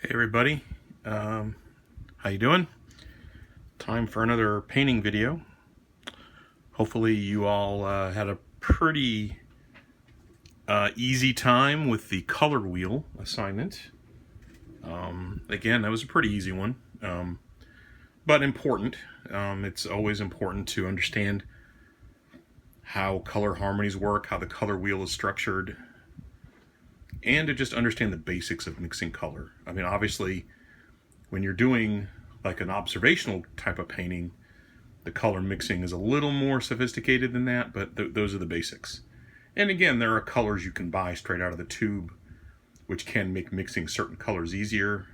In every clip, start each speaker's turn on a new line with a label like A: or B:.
A: Hey everybody, how you doing? Time for another painting video. Hopefully you all had a pretty easy time with the color wheel assignment. Again, that was a pretty easy one, but important. It's always important to understand how color harmonies work, how the color wheel is structured, and to just understand the basics of mixing color. I mean, obviously, when you're doing like an observational type of painting, the color mixing is a little more sophisticated than that, but those are the basics. And again, there are colors you can buy straight out of the tube, which can make mixing certain colors easier.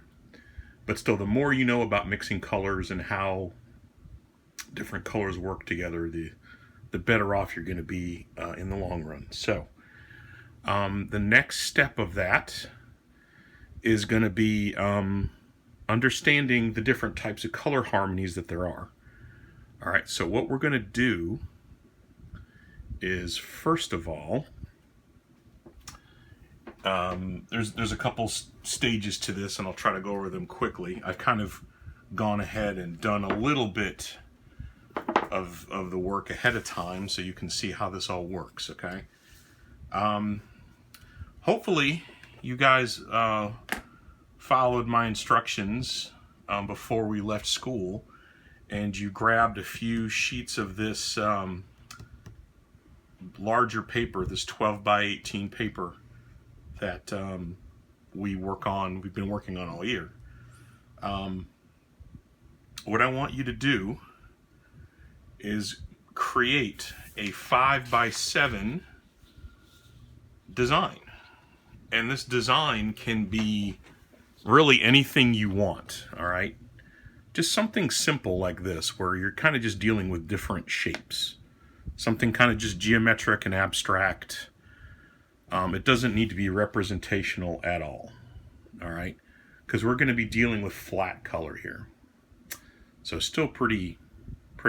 A: But still, the more you know about mixing colors and how different colors work together, the better off you're going to be in the long run. So, the next step of that is going to be understanding the different types of color harmonies that there are. All right, so what we're going to do is, first of all, there's a couple stages to this, and I'll try to go over them quickly. I've kind of gone ahead and done a little bit of the work ahead of time so you can see how this all works, okay? Hopefully, you guys followed my instructions before we left school, and you grabbed a few sheets of this larger paper, this 12 by 18 paper that we've been working on all year. What I want you to do is create a 5 by 7 design. And this design can be really anything you want, all right? Just something simple like this, where you're kind of just dealing with different shapes. Something kind of just geometric and abstract. It doesn't need to be representational at all right? Because we're going to be dealing with flat color here. So still pretty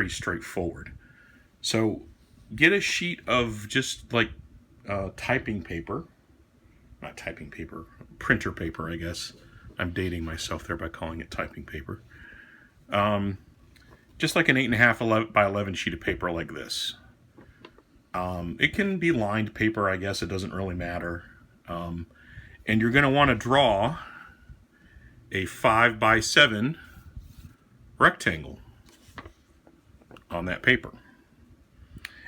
A: straightforward. So get a sheet of just like typing paper. Not typing paper, printer paper, I guess. I'm dating myself there by calling it typing paper. Just like an 8.5 by 11 sheet of paper like this. It can be lined paper, I guess. It doesn't really matter. And you're going to want to draw a 5 by 7 rectangle on that paper.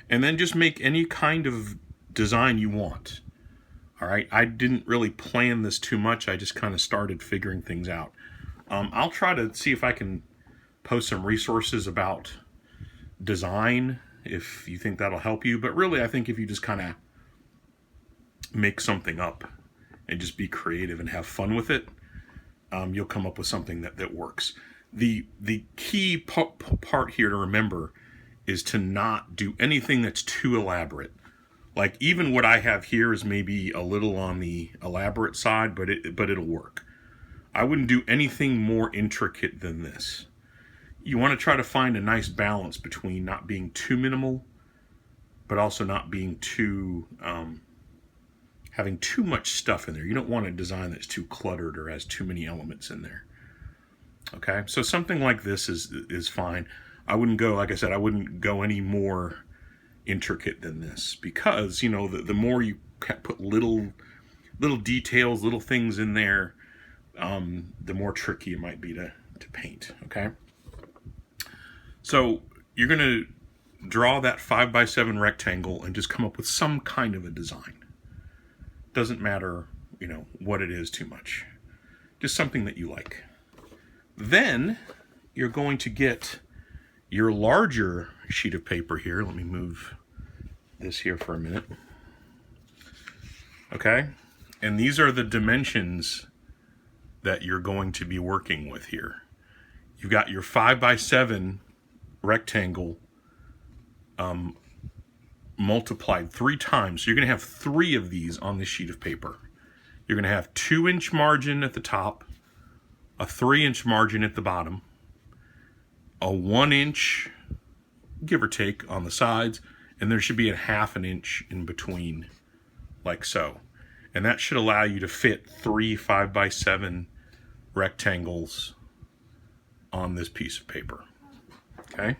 A: And then just make any kind of design you want. All right, I didn't really plan this too much. I just kind of started figuring things out. I'll try to see if I can post some resources about design if you think that'll help you. But really, I think if you just kind of make something up and just be creative and have fun with it, you'll come up with something that works. The key part here to remember is to not do anything that's too elaborate. Like, even what I have here is maybe a little on the elaborate side, but it'll work. I wouldn't do anything more intricate than this. You want to try to find a nice balance between not being too minimal, but also not being too, having too much stuff in there. You don't want a design that's too cluttered or has too many elements in there. Okay, so something like this is fine. I wouldn't go, like I said, I wouldn't go any more intricate than this, because, you know, the more you put little details, little things in there, the more tricky it might be to paint. Okay, so you're going to draw that 5 by 7 rectangle and just come up with some kind of a design. Doesn't matter, you know, what it is too much. Just something that you like. Then you're going to get your larger sheet of paper here. Let me move this here for a minute. Okay, and these are the dimensions that you're going to be working with here. You've got your 5 by 7 rectangle multiplied 3 times. So you're going to have 3 of these on this sheet of paper. You're going to have 2-inch margin at the top, a 3-inch margin at the bottom, a 1-inch, give or take, on the sides, and there should be a 1/2 inch in between, like so. And that should allow you to fit 3 5 by 7 rectangles on this piece of paper. Okay?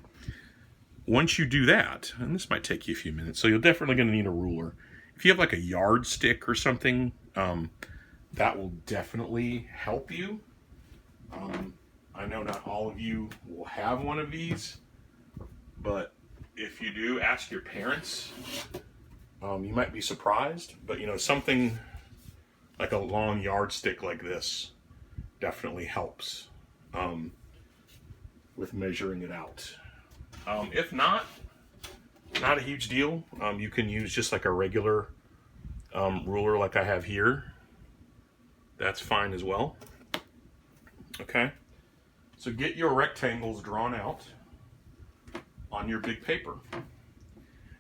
A: Once you do that, and this might take you a few minutes, so you're definitely going to need a ruler. If you have like a yardstick or something, that will definitely help you. I know not all of you will have one of these, but if you do, ask your parents. You might be surprised, but you know, something like a long yardstick like this definitely helps with measuring it out. If not a huge deal. You can use just like a regular ruler like I have here. That's fine as well. Okay, so get your rectangles drawn out on your big paper.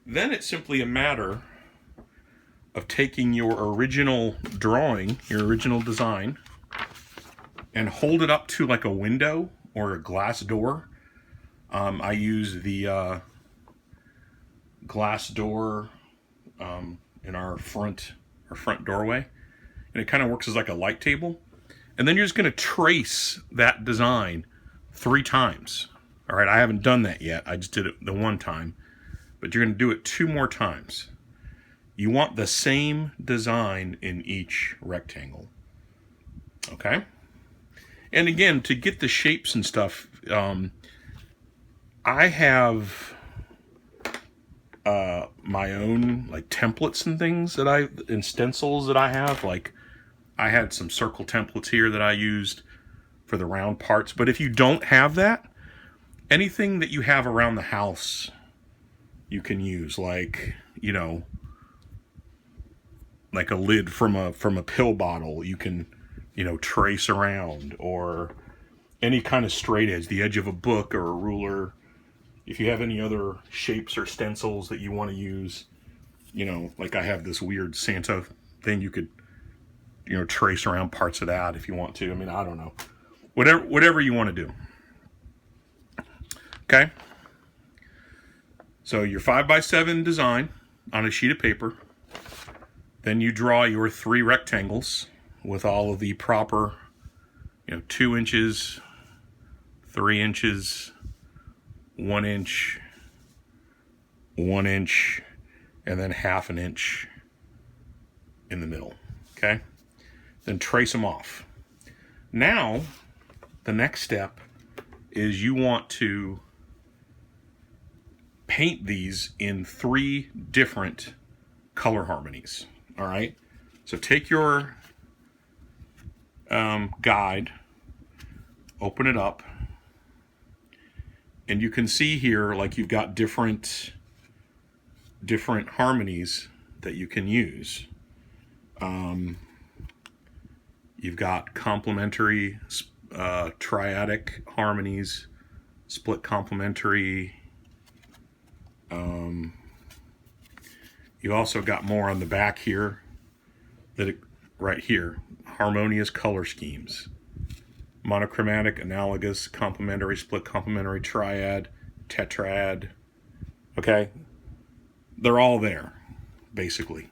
A: Then it's simply a matter of taking your original drawing, your original design, and hold it up to like a window or a glass door. I use the glass door in our front doorway, and it kind of works as like a light table. And then you're just going to trace that design 3 times. All right, I haven't done that yet. I just did it the 1 time, but you're going to do it 2 more times. You want the same design in each rectangle. Okay? And again, to get the shapes and stuff, I have my own like templates and things and stencils that I have. Like I had some circle templates here that I used for the round parts. But if you don't have that, anything that you have around the house, you can use, like, you know, like a lid from a pill bottle. You can, you know, trace around, or any kind of straight edge, the edge of a book or a ruler. If you have any other shapes or stencils that you want to use, you know, like I have this weird Santa thing, you could, you know, trace around parts of that if you want to. I mean, I don't know. Whatever you want to do. Okay? So your 5x7 design on a sheet of paper. Then you draw your 3 rectangles with all of the proper, you know, 2 inches, 3 inches, 1 inch, 1 inch, and then 1/2 inch in the middle. Okay? Then trace them off. Now, the next step is you want to paint these in 3 different color harmonies. All right? So take your guide, open it up, and you can see here, like, you've got different harmonies that you can use. You've got complementary, triadic harmonies, split complementary. You also got more on the back here, right here, harmonious color schemes, monochromatic, analogous, complementary, split complementary, triad, tetrad. Okay, they're all there, basically.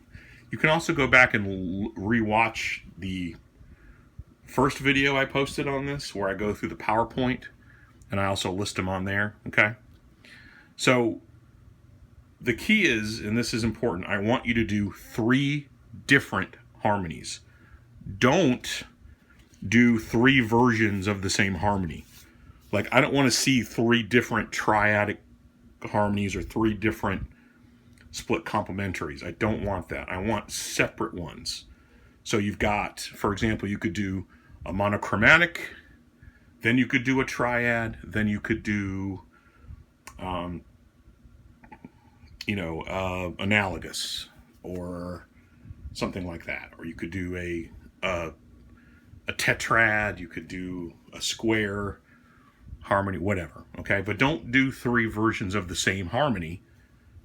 A: You can also go back and rewatch the first video I posted on this, where I go through the PowerPoint, and I also list them on there. Okay, so the key is, and this is important, I want you to do 3 different harmonies. Don't do 3 versions of the same harmony. Like, I don't want to see 3 different triadic harmonies or 3 different split complementaries. I don't want that. I want separate ones. So you've got, for example, you could do a monochromatic, then you could do a triad, then you could do analogous or something like that. Or you could do a tetrad, you could do a square harmony, whatever. Okay, but don't do 3 versions of the same harmony.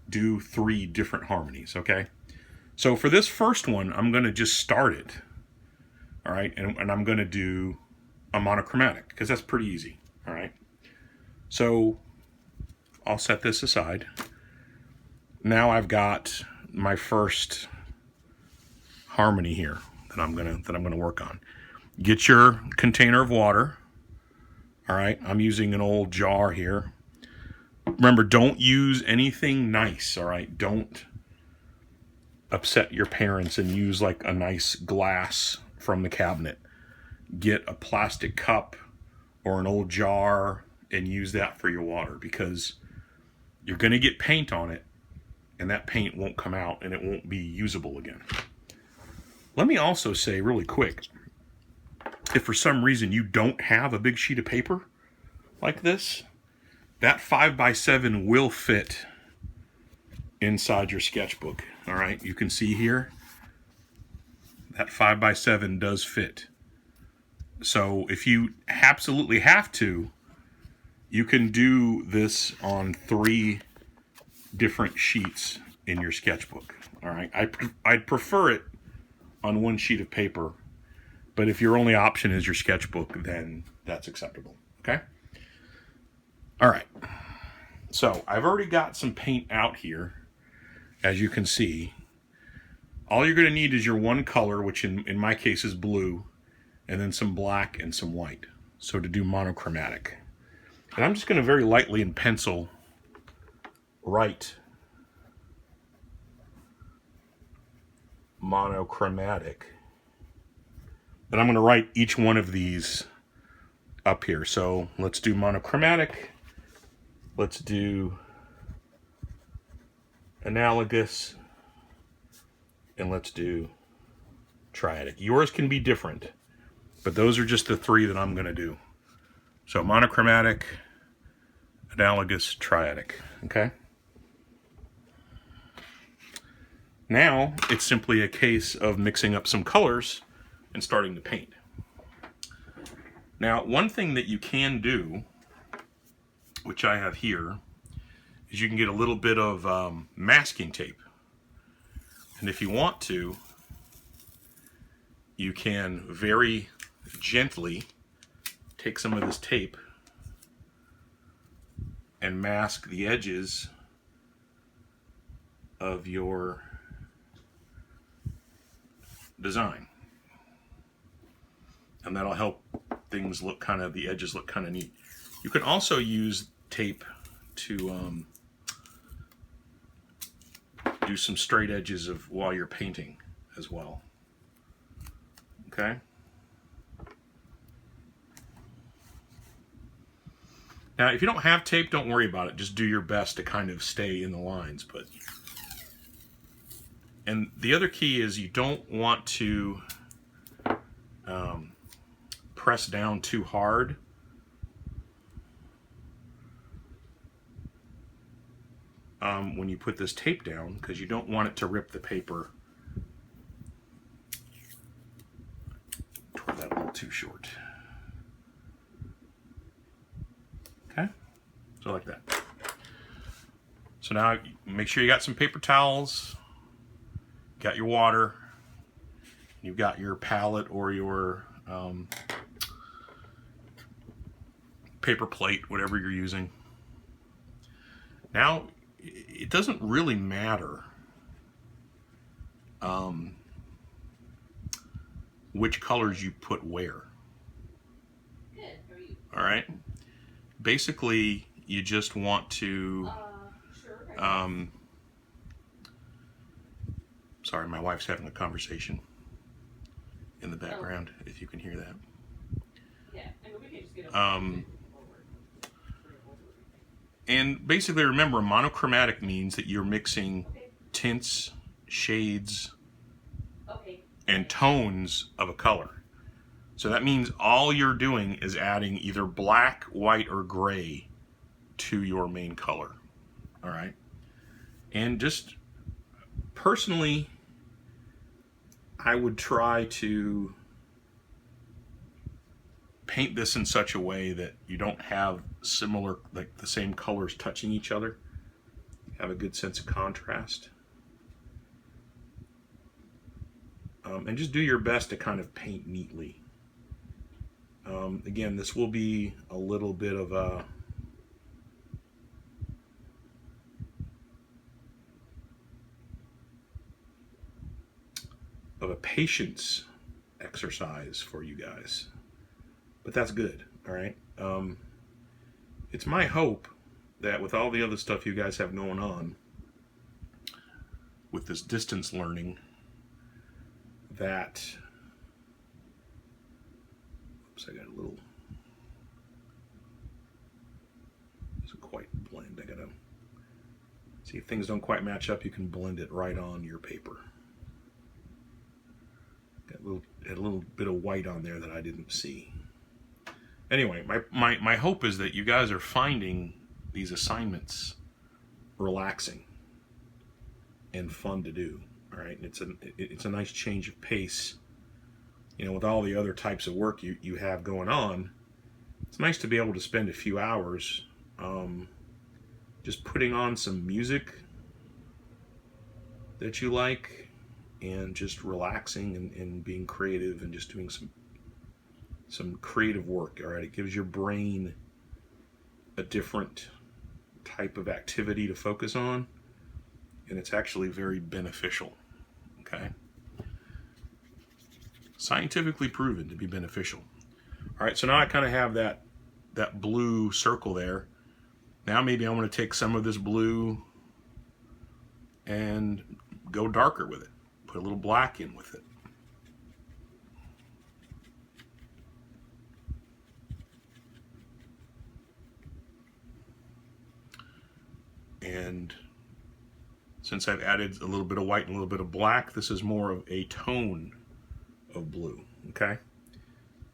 A: Do 3 different harmonies. Okay, so for this first one, I'm going to just start it. All right, and I'm going to do a monochromatic because that's pretty easy. All right, so I'll set this aside. Now I've got my first harmony here that I'm gonna work on. Get your container of water. All right, I'm using an old jar here. Remember, don't use anything nice, all right? Don't upset your parents and use like a nice glass from the cabinet. Get a plastic cup or an old jar and use that for your water, because you're going to get paint on it and that paint won't come out and it won't be usable again. Let me also say really quick, if for some reason you don't have a big sheet of paper like this, that 5x7 will fit inside your sketchbook. All right, you can see here that 5x7 does fit. So if you absolutely have to, you can do this on 3 different sheets in your sketchbook. All right, I'd prefer it on 1 sheet of paper, but if your only option is your sketchbook, then that's acceptable. Okay. All right. So I've already got some paint out here, as you can see. All you're going to need is your one color, which in my case is blue, and then some black and some white. So to do monochromatic. And I'm just going to very lightly in pencil write monochromatic. But I'm going to write each one of these up here. So let's do monochromatic. Let's do analogous. And let's do triadic. Yours can be different, but those are just the 3 that I'm going to do. So monochromatic, analogous, triadic. Okay? Now, it's simply a case of mixing up some colors and starting to paint. Now, one thing that you can do, which I have here, is you can get a little bit of masking tape. And if you want to, you can very gently take some of this tape and mask the edges of your design. And that'll help things look kind of, the edges look kind of neat. You can also use tape to do some straight edges of while you're painting as well. Okay? Now, if you don't have tape, don't worry about it. Just do your best to kind of stay in the lines. And the other key is you don't want to press down too hard. When you put this tape down, because you don't want it to rip the paper. Tore that a little too short. Okay, so like that. So now make sure you got some paper towels, got your water, you've got your palette or your paper plate, whatever you're using. Now, it doesn't really matter which colors you put where.
B: Good. How are you?
A: All right. Basically, you just want to.
B: Sure.
A: Sorry, my wife's having a conversation in the background. If you can hear that.
B: Yeah, I mean, we can just get over
A: And basically, remember, monochromatic means that you're mixing tints, shades, and tones of a color. So that means all you're doing is adding either black, white, or gray to your main color. All right? And just personally, I would try to paint this in such a way that you don't have similar, like the same colors touching each other. Have a good sense of contrast. And just do your best to kind of paint neatly. Again, this will be a little bit of a patience exercise for you guys. But that's good, all right? It's my hope that with all the other stuff you guys have going on, with this distance learning, that... Oops, I got a little... Doesn't quite blend. I gotta... See, if things don't quite match up, you can blend it right on your paper. Got a little bit of white on there that I didn't see. Anyway, my hope is that you guys are finding these assignments relaxing and fun to do. All right, and it's a nice change of pace. You know, with all the other types of work you have going on, it's nice to be able to spend a few hours just putting on some music that you like and just relaxing and being creative and just doing some creative work. All right, it gives your brain a different type of activity to focus on, and it's actually very beneficial. Okay, scientifically proven to be beneficial. All right, so now I kind of have that blue circle there. Now maybe I want to take some of this blue and go darker with it. Put a little black in with it. And since I've added a little bit of white and a little bit of black, this is more of a tone of blue, okay?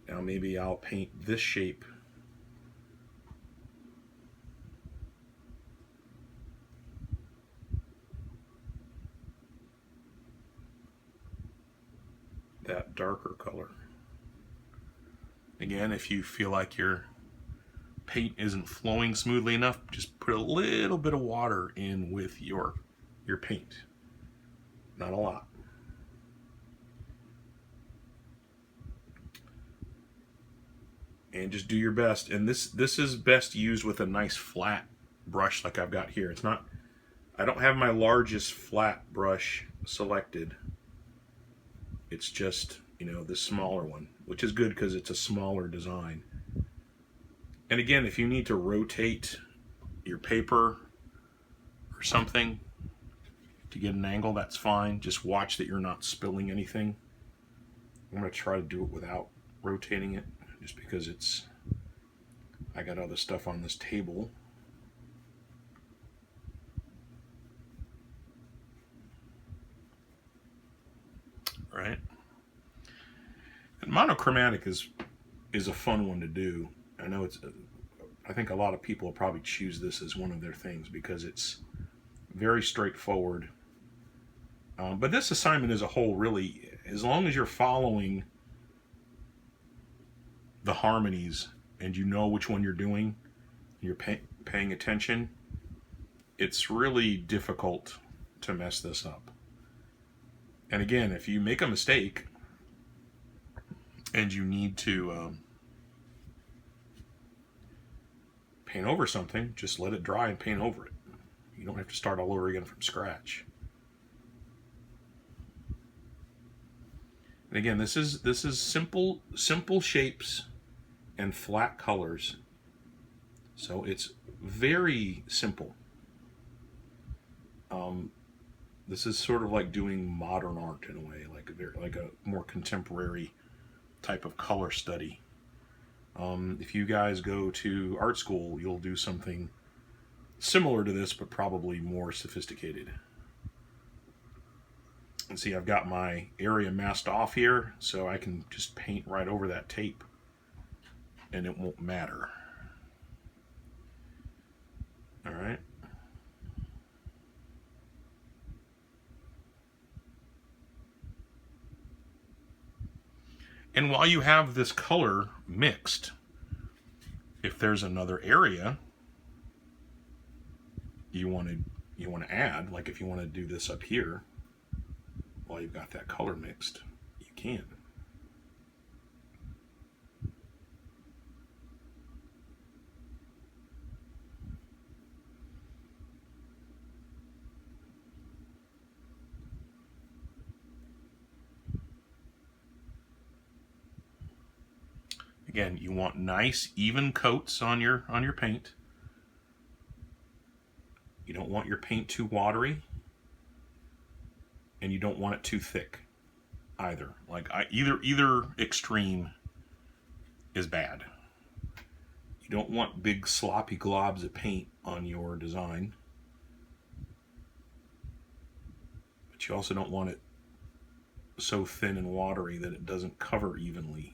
A: Now maybe I'll paint this shape that darker color. Again, if you feel like your paint isn't flowing smoothly enough, just put a little bit of water in with your paint. Not a lot. And just do your best. And this is best used with a nice flat brush like I've got here. It's not, I don't have my largest flat brush selected. It's just, you know, this smaller one, which is good because it's a smaller design. And again, if you need to rotate your paper or something to get an angle, that's fine. Just watch that you're not spilling anything. I'm going to try to do it without rotating it, just because I got other stuff on this table. Right? And monochromatic is a fun one to do. I know I think a lot of people will probably choose this as one of their things because it's very straightforward. But this assignment as a whole, really, as long as you're following the harmonies and you know which one you're doing, you're paying attention, it's really difficult to mess this up. And again, if you make a mistake and you need to paint over something, just let it dry and paint over it. You don't have to start all over again from scratch. And again, this is simple shapes and flat colors. So it's very simple. This is sort of like doing modern art in a way, like a more contemporary type of color study. If you guys go to art school, you'll do something similar to this, but probably more sophisticated. And see, I've got my area masked off here, so I can just paint right over that tape, and it won't matter. All right. And while you have this color mixed, if there's another area you want to add, like if you want to do this up here, while you've got that color mixed, you can. Again, you want nice, even coats on your paint. You don't want your paint too watery, and you don't want it too thick either. Like either extreme is bad. You don't want big sloppy globs of paint on your design, but you also don't want it so thin and watery that it doesn't cover evenly.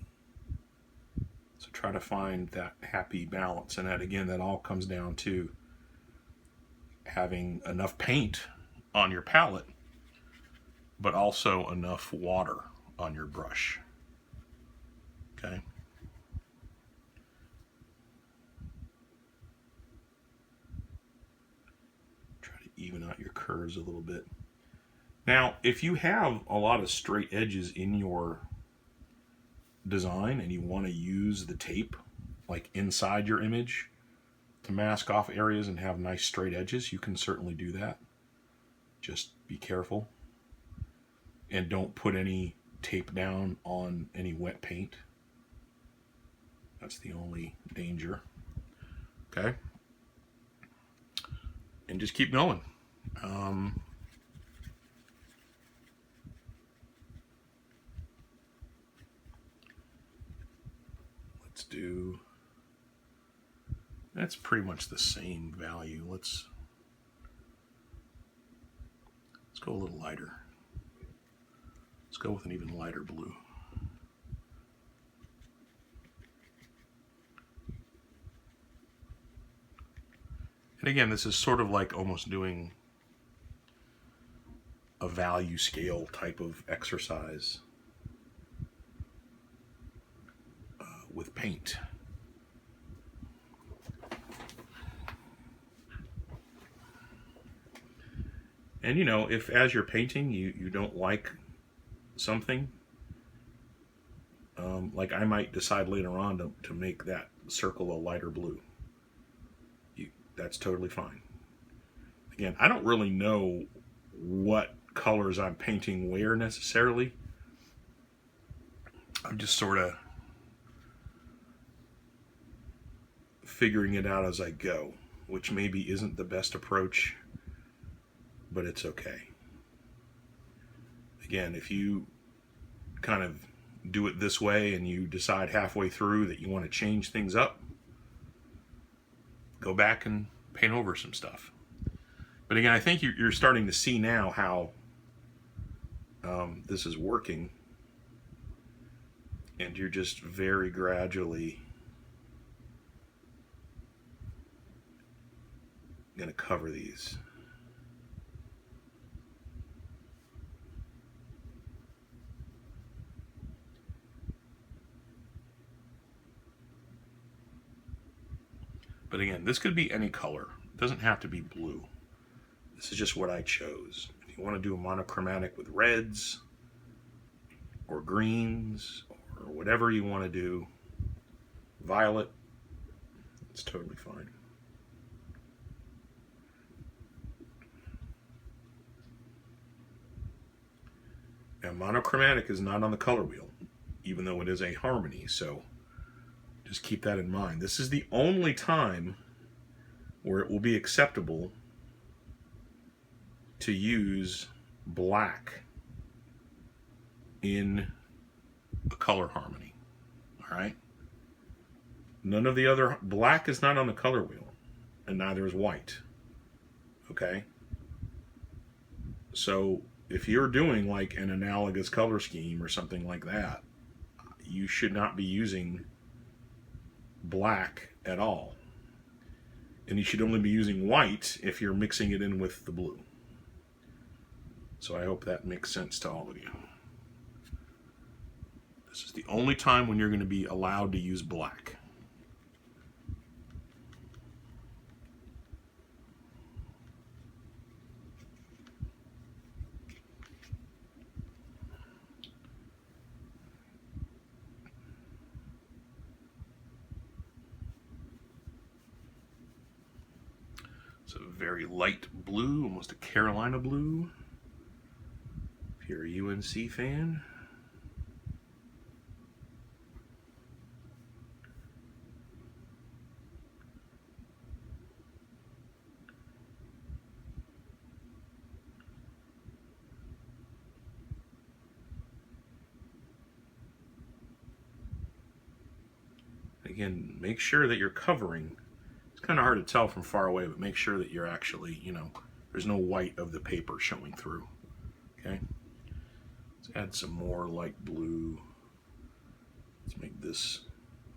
A: So try to find that happy balance, and that again, that all comes down to having enough paint on your palette, but also enough water on your brush. Okay. Try to even out your curves a little bit. Now, if you have a lot of straight edges in your design and you want to use the tape like inside your image to mask off areas and have nice straight edges, you can certainly do that. Just be careful and don't put any tape down on any wet paint. That's the only danger. Okay, and just keep going. Let's do, that's pretty much the same value. Let's go a little lighter. Let's go with an even lighter blue. And again, this is sort of like almost doing a value scale type of exercise with paint. And you know, if as you're painting you don't like something, like I might decide later on to make that circle a lighter blue. That's totally fine. Again, I don't really know what colors I'm painting where necessarily. I'm just sort of figuring it out as I go, which maybe isn't the best approach, but it's okay. Again, if you kind of do it this way and you decide halfway through that you want to change things up, go back and paint over some stuff. But again, I think you're starting to see now how this is working, and you're just very gradually going to cover these. But again, this could be any color. It doesn't have to be blue. This is just what I chose. If you want to do a monochromatic with reds or greens or whatever you want to do, violet, it's totally fine. Now, monochromatic is not on the color wheel, even though it is a harmony, so just keep that in mind. This is the only time where it will be acceptable to use black in a color harmony. All right? None of the other, black is not on the color wheel, and neither is white. Okay? So if you're doing like an analogous color scheme or something like that, you should not be using black at all. And you should only be using white if you're mixing it in with the blue. So I hope that makes sense to all of you. This is the only time when you're going to be allowed to use black. It's a very light blue, almost a Carolina blue. If you're a UNC fan. Again, make sure that you're covering. It's kind of hard to tell from far away, but make sure that you're actually, there's no white of the paper showing through. Okay? Let's add some more light blue. Let's make this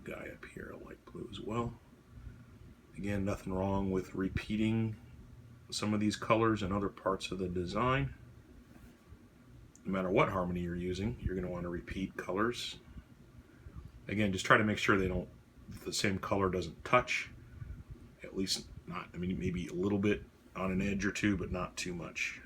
A: guy up here a light blue as well. Again, nothing wrong with repeating some of these colors in other parts of the design. No matter what harmony you're using, you're going to want to repeat colors. Again, just try to make sure the same color doesn't touch. At least not, maybe a little bit on an edge or two, but not too much.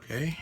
A: Okay.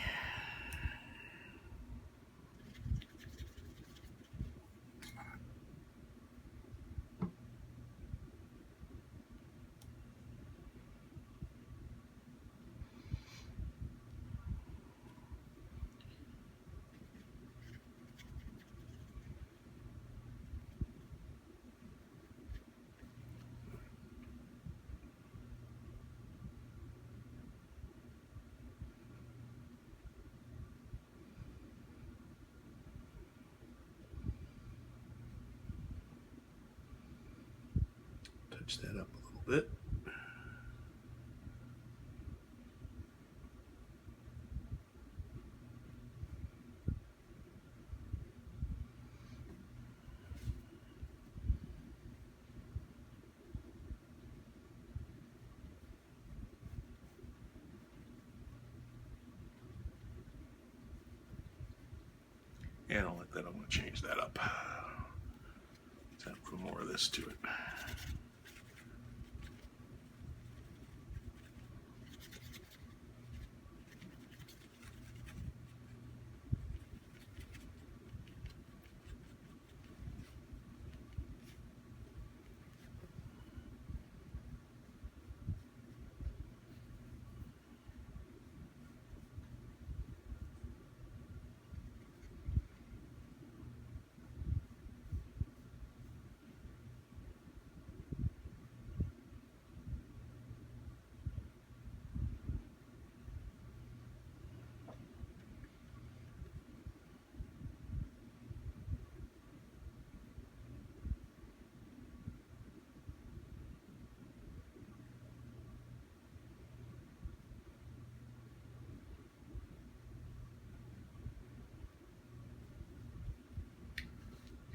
A: Touch that up a little bit. And I'll let that, I'm going to change that up. Let's add a little more of this to it.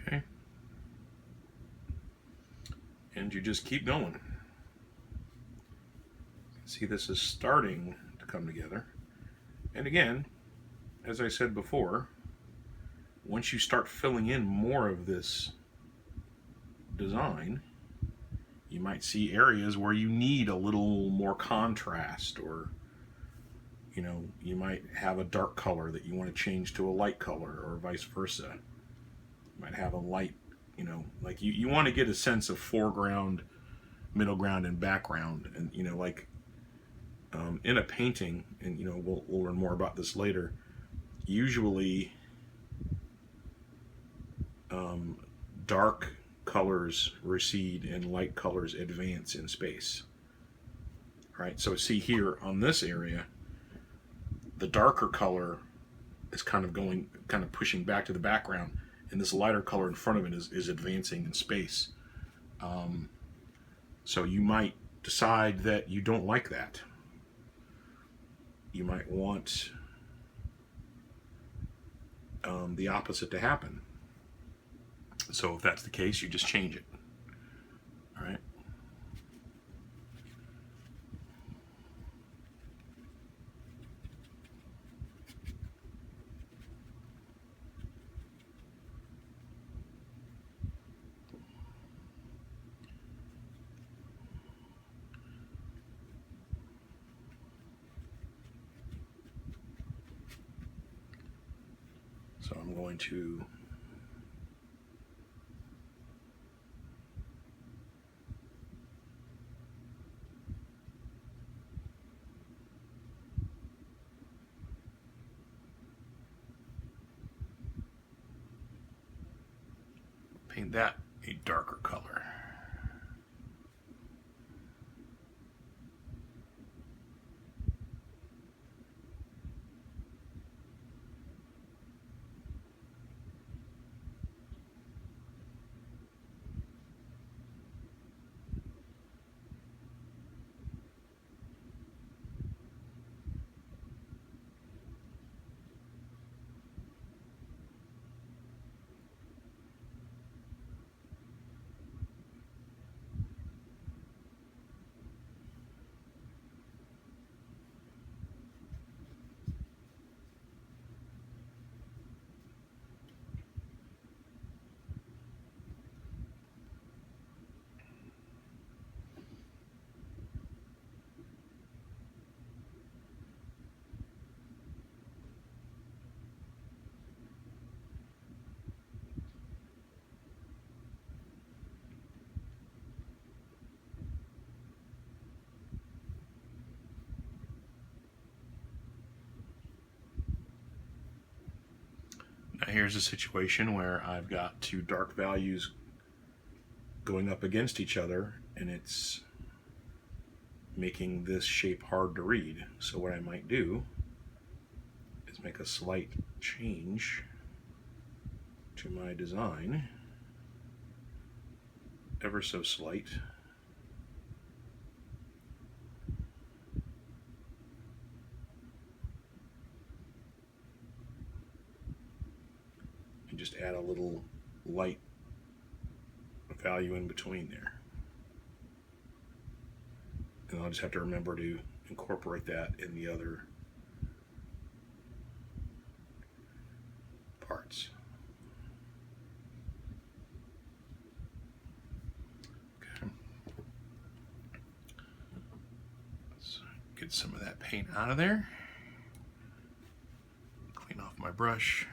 A: Okay. And you just keep going. See, this is starting to come together. And again, as I said before, once you start filling in more of this design, you might see areas where you need a little more contrast, or you might have a dark color that you want to change to a light color, or vice versa. You might have a light, like you want to get a sense of foreground, middle ground, and background. And in a painting, and we'll learn more about this later, usually dark colors recede and light colors advance in space. Right? So see here on this area, the darker color is kind of pushing back to the background, and this lighter color in front of it is advancing in space. So you might decide that you don't like that. You might want the opposite to happen. So if that's the case, you just change it. All right. So I'm going to paint that a darker color. Now here's a situation where I've got two dark values going up against each other, and it's making this shape hard to read. So what I might do is make a slight change to my design, ever so slight. And just add a little light value in between there. And I'll just have to remember to incorporate that in the other parts. Okay. Let's get some of that paint out of there. Clean off my brush.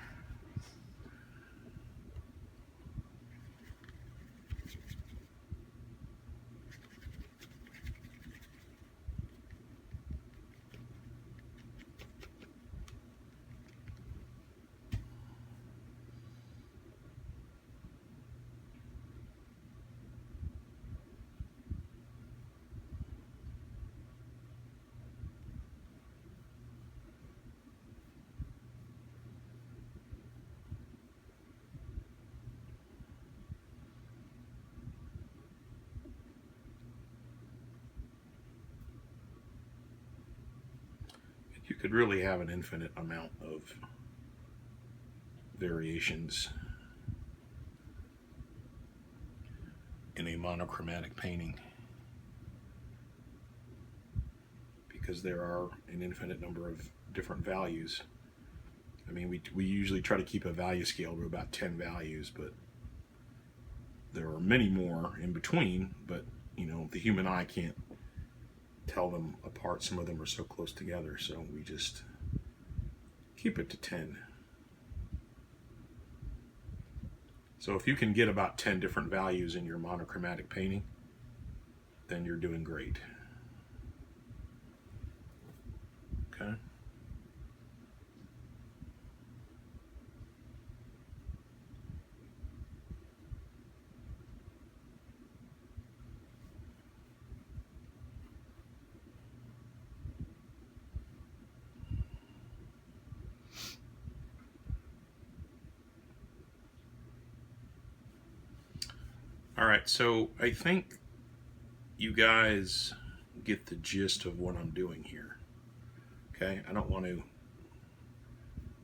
A: You could really have an infinite amount of variations in a monochromatic painting, because there are an infinite number of different values. I mean, we usually try to keep a value scale to about 10 values, but there are many more in between, but you know, the human eye can't tell them apart. Some of them are so close together, so we just keep it to 10. So if you can get about 10 different values in your monochromatic painting, then you're doing great. Okay. All right, so I think you guys get the gist of what I'm doing here. Okay, I don't want to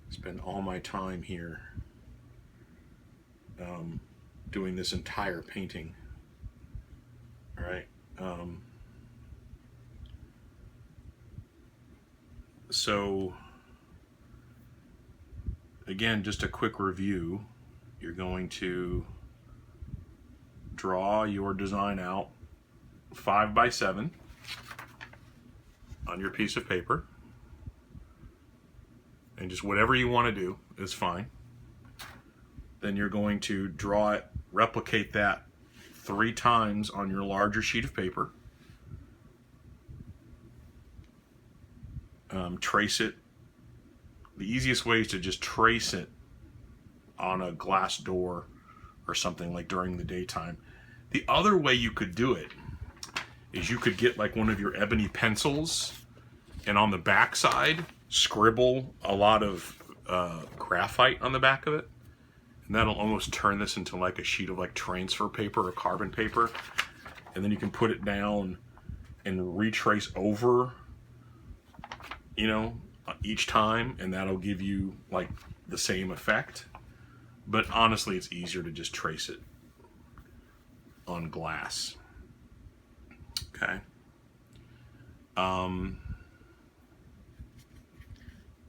A: spend all my time here doing this entire painting. All right. So again, just a quick review. You're going to draw your design out 5 by 7 on your piece of paper, and just whatever you want to do is fine. then you're going to draw it, replicate that 3 times on your larger sheet of paper. Trace it. The easiest way is to just trace it on a glass door or something like during the daytime. The other way you could do it is you could get like one of your ebony pencils and on the back side scribble a lot of graphite on the back of it, and that'll almost turn this into like a sheet of like transfer paper or carbon paper, and then you can put it down and retrace over, you know, each time, and that'll give you like the same effect. But honestly, it's easier to just trace it on glass. Okay.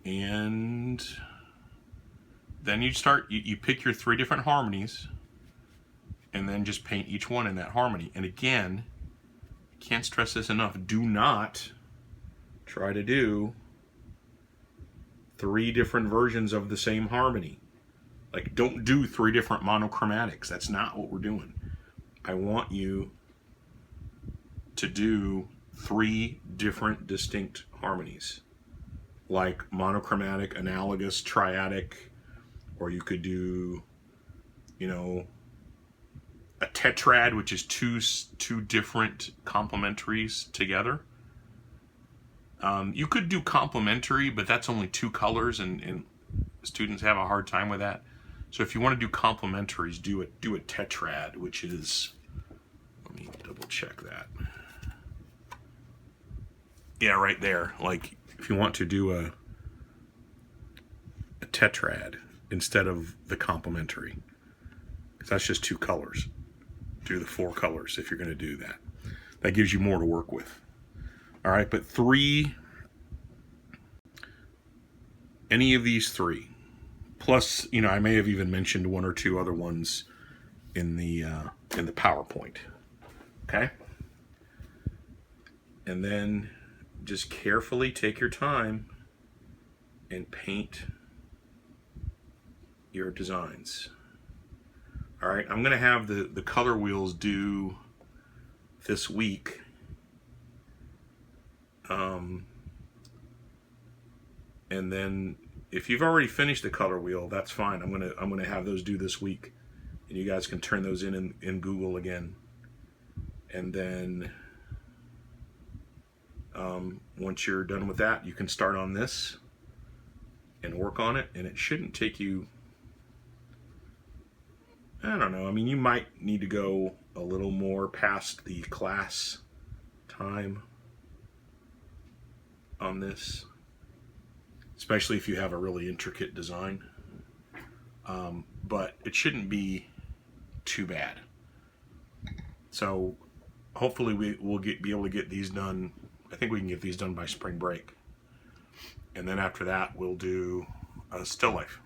A: And then you pick your 3 different harmonies and then just paint each one in that harmony. And again, can't stress this enough, do not try to do 3 different versions of the same harmony. Like, don't do 3 different monochromatics. That's not what we're doing. I want you to do 3 different distinct harmonies, like monochromatic, analogous, triadic, or you could do, you know, a tetrad, which is two different complementaries together. You could do complementary, but that's only 2 colors, and students have a hard time with that. So if you want to do complementaries, do a tetrad, which is, let me double check that. Yeah, right there. Like, if you want to do a tetrad instead of the complementary, that's just 2 colors. Do the 4 colors if you're going to do that. That gives you more to work with. All right, but 3, any of these 3, plus, you know, I may have even mentioned 1 or 2 other ones in the PowerPoint. Okay, and then just carefully take your time and paint your designs. All right, I'm going to have the color wheels due this week. And then if you've already finished the color wheel, that's fine. I'm gonna have those due this week, and you guys can turn those in Google again. And then once you're done with that, you can start on this and work on it, and it shouldn't take you, I don't know, I mean, you might need to go a little more past the class time on this, especially if you have a really intricate design, but it shouldn't be too bad. So hopefully we'll be able to get these done. I think we can get these done by spring break, and then after that we'll do a still life.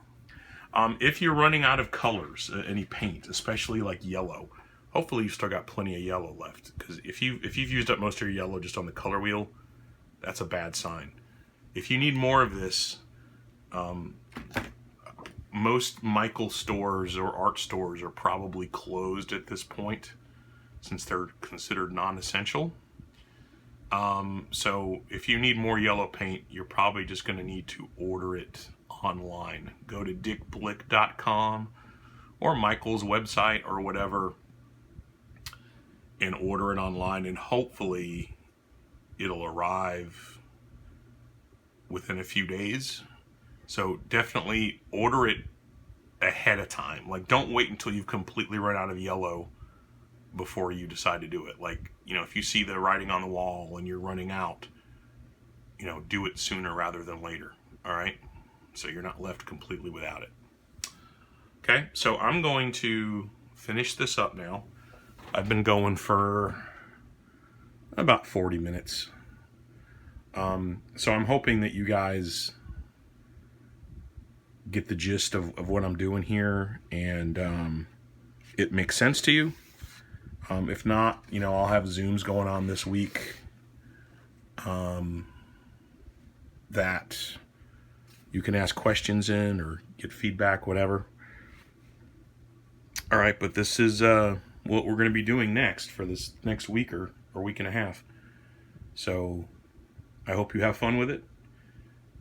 A: If you're running out of colors, any paint, especially like yellow, hopefully you've still got plenty of yellow left, because if you've used up most of your yellow just on the color wheel, that's a bad sign. If you need more of this, most Michael stores or art stores are probably closed at this point, since they're considered non-essential. So if you need more yellow paint, you're probably just going to need to order it online. Go to dickblick.com or Michael's website or whatever and order it online, and hopefully it'll arrive within a few days. So definitely order it ahead of time. Like, don't wait until you've completely run out of yellow before you decide to do it. Like, you know, if you see the writing on the wall and you're running out, you know, do it sooner rather than later. All right, so you're not left completely without it. Okay, so I'm going to finish this up now. I've been going for about 40 minutes. So I'm hoping that you guys get the gist of what I'm doing here, and it makes sense to you. If not, you know, I'll have Zooms going on this week that you can ask questions in or get feedback, whatever. All right, but this is what we're going to be doing next for this next week or week and a half. So I hope you have fun with it.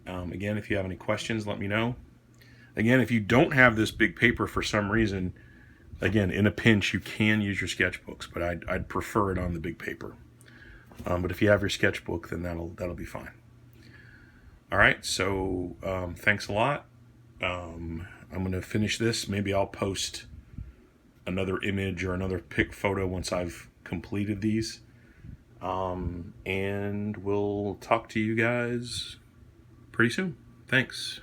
A: Again, if you have any questions, let me know. Again, if you don't have this big paper for some reason, again, in a pinch, you can use your sketchbooks, but I'd prefer it on the big paper. But if you have your sketchbook, then that'll be fine. All right, so thanks a lot. I'm going to finish this. Maybe I'll post another image or another pic photo once I've completed these. And we'll talk to you guys pretty soon. Thanks.